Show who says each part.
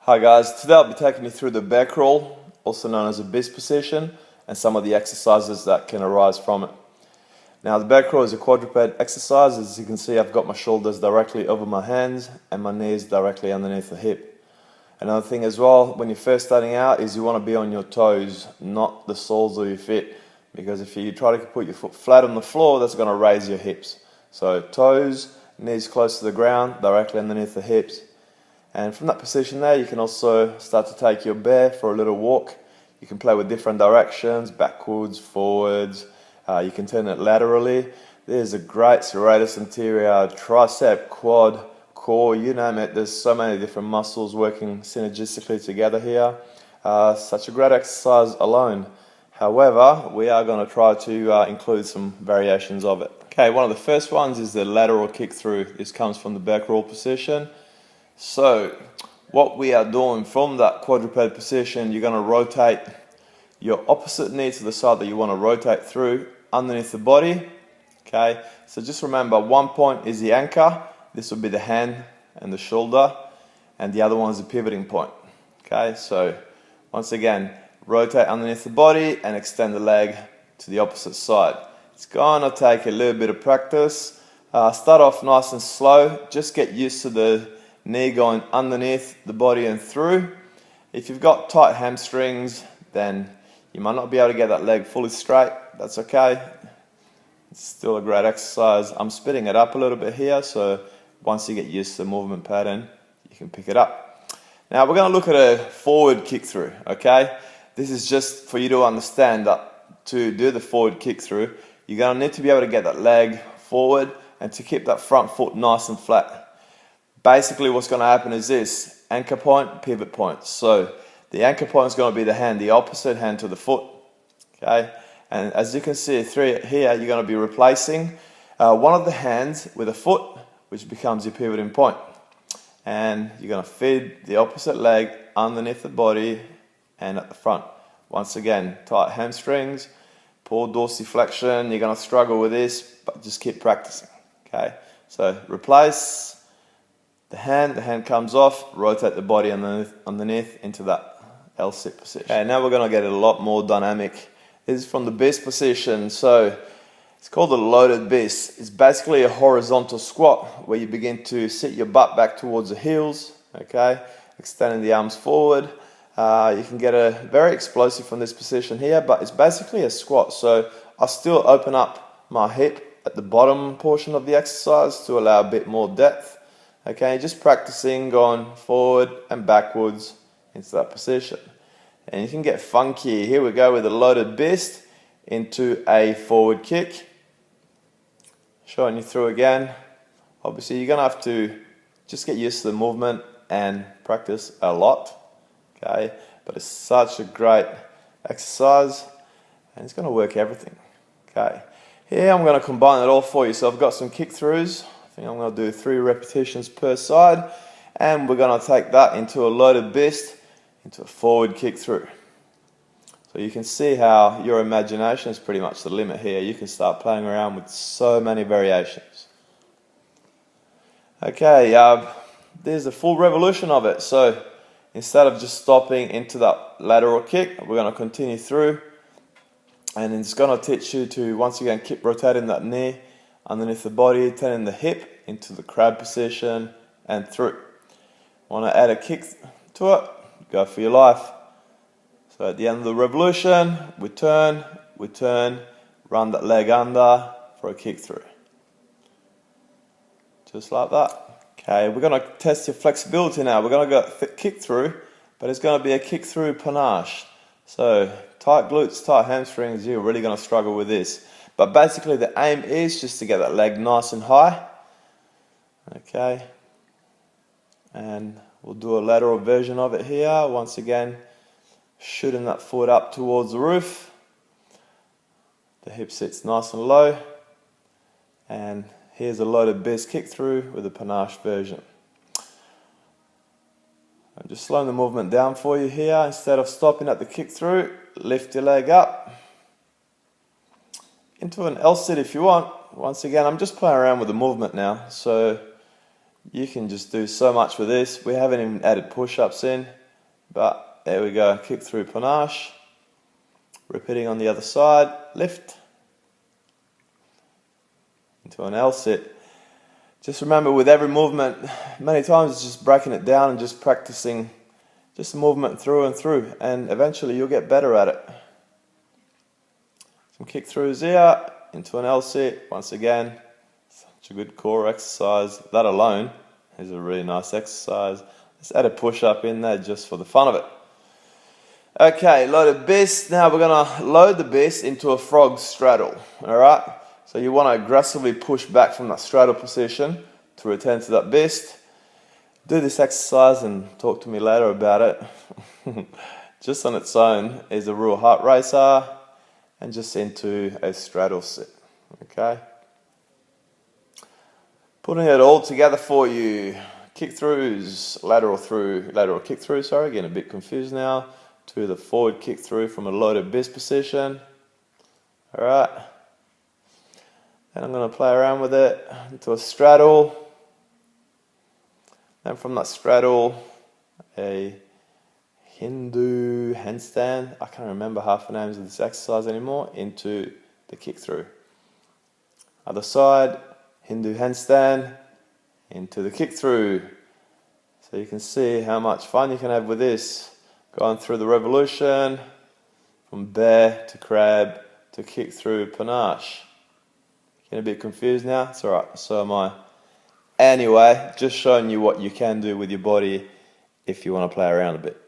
Speaker 1: Hi guys, today I'll be taking you through the back roll, also known as a beast position, and some of the exercises that can arise from it. Now the back roll is a quadruped exercise. As you can see, I've got my shoulders directly over my hands and my knees directly underneath the hip. Another thing as well, when you're first starting out, is you want to be on your toes, not the soles of your feet, because if you try to put your foot flat on the floor, that's going to raise your hips. So toes, knees close to the ground, directly underneath the hips. And from that position there, you can also start to take your bear for a little walk. You can play with different directions, backwards, forwards. You can turn it laterally. There's a great serratus anterior, tricep, quad, core, you name it. There's so many different muscles working synergistically together here. Such a great exercise alone. However, we are going to try to include some variations of it. Okay, one of the first ones is the lateral kick through. This comes from the back roll position. So what we are doing from that quadruped position, you're going to rotate your opposite knee to the side that you want to rotate through underneath the body. Okay, so just remember, one point is the anchor. This will be the hand and the shoulder, and the other one is the pivoting point. Okay, so once again, rotate underneath the body and extend the leg to the opposite side. It's going to take a little bit of practice. Start off nice and slow. Just get used to the knee going underneath the body and through. If you've got tight hamstrings, then you might not be able to get that leg fully straight. That's okay. It's still a great exercise. I'm speeding it up a little bit here, so once you get used to the movement pattern, you can pick it up. Now we're going to look at a forward kick through, okay? This is just for you to understand that to do the forward kick through, you're going to need to be able to get that leg forward and to keep that front foot nice and flat. Basically what's going to happen is this: anchor point, pivot point. So the anchor point is going to be the hand, the opposite hand to the foot. Okay, and as you can see through here, you're going to be replacing one of the hands with a foot, which becomes your pivoting point. And you're going to feed the opposite leg underneath the body and at the front. Once again, tight hamstrings, poor dorsiflexion. You're going to struggle with this, but just keep practicing. Okay, so replace the hand comes off, rotate the body underneath into that L-sit position. Okay, now we're going to get a lot more dynamic. This is from the beast position, so it's called the loaded beast. It's basically a horizontal squat where you begin to sit your butt back towards the heels, okay, extending the arms forward. You can get a very explosive from this position here, but it's basically a squat, so I still open up my hip at the bottom portion of the exercise to allow a bit more depth. Okay, just practicing going forward and backwards into that position. And you can get funky. Here we go with a loaded beast into a forward kick. Showing you through again. Obviously you're going to have to just get used to the movement and practice a lot. Okay, but it's such a great exercise and it's going to work everything. Okay, here I'm going to combine it all for you. So I've got some kick throughs. I think I'm going to do 3 repetitions per side, and we're going to take that into a loaded beast, into a forward kick through. So you can see how your imagination is pretty much the limit here. You can start playing around with so many variations. Okay, there's the full revolution of it. So instead of just stopping into that lateral kick, we're going to continue through, and it's going to teach you to once again keep rotating that knee underneath the body, turning the hip into the crab position and through. Want to add a kick to it? Go for your life. So at the end of the revolution, we turn, run that leg under for a kick through. Just like that. Okay, we're going to test your flexibility now. We're going to go kick through, but it's going to be a kick through panache. So tight glutes, tight hamstrings, you're really going to struggle with this. But basically the aim is just to get that leg nice and high. Okay. And we'll do a lateral version of it here. Once again, shooting that foot up towards the roof. The hip sits nice and low. And here's a loaded beast kick through with a panache version. I'm just slowing the movement down for you here. Instead of stopping at the kick through, lift your leg up into an L-sit if you want. Once again, I'm just playing around with the movement now. So You can just do so much with this. We haven't even added push-ups in, but there we go, kick through Panache. Repeating on the other side, lift into an L-sit. Just remember with every movement, many times it's just breaking it down and just practicing just the movement through and through, and eventually you'll get better at it. Some kick throughs here, into an L-sit, once again, such a good core exercise. That alone is a really nice exercise. Let's add a push-up in there just for the fun of it. Okay, loaded BIS. Now we're going to load the BIS into a frog straddle. Alright, so you want to aggressively push back from that straddle position to return to that BIS. Do this exercise and talk to me later about it. Just on its own is a real heart racer, and just into a straddle sit. Okay, putting it all together for you. Kick throughs, lateral kick through, sorry, getting a bit confused now. To the forward kick through from a loaded BIS position. Alright, and I'm going to play around with it into a straddle. Then from that straddle, a Hindu handstand. I can't remember half the names of this exercise anymore. Into the kick through. Other side, Hindu handstand, into the kick through. So you can see how much fun you can have with this. Going through the revolution, from bear to crab to kick through Panache. Getting a bit confused now? It's alright, so am I. Anyway, just showing you what you can do with your body if you want to play around a bit.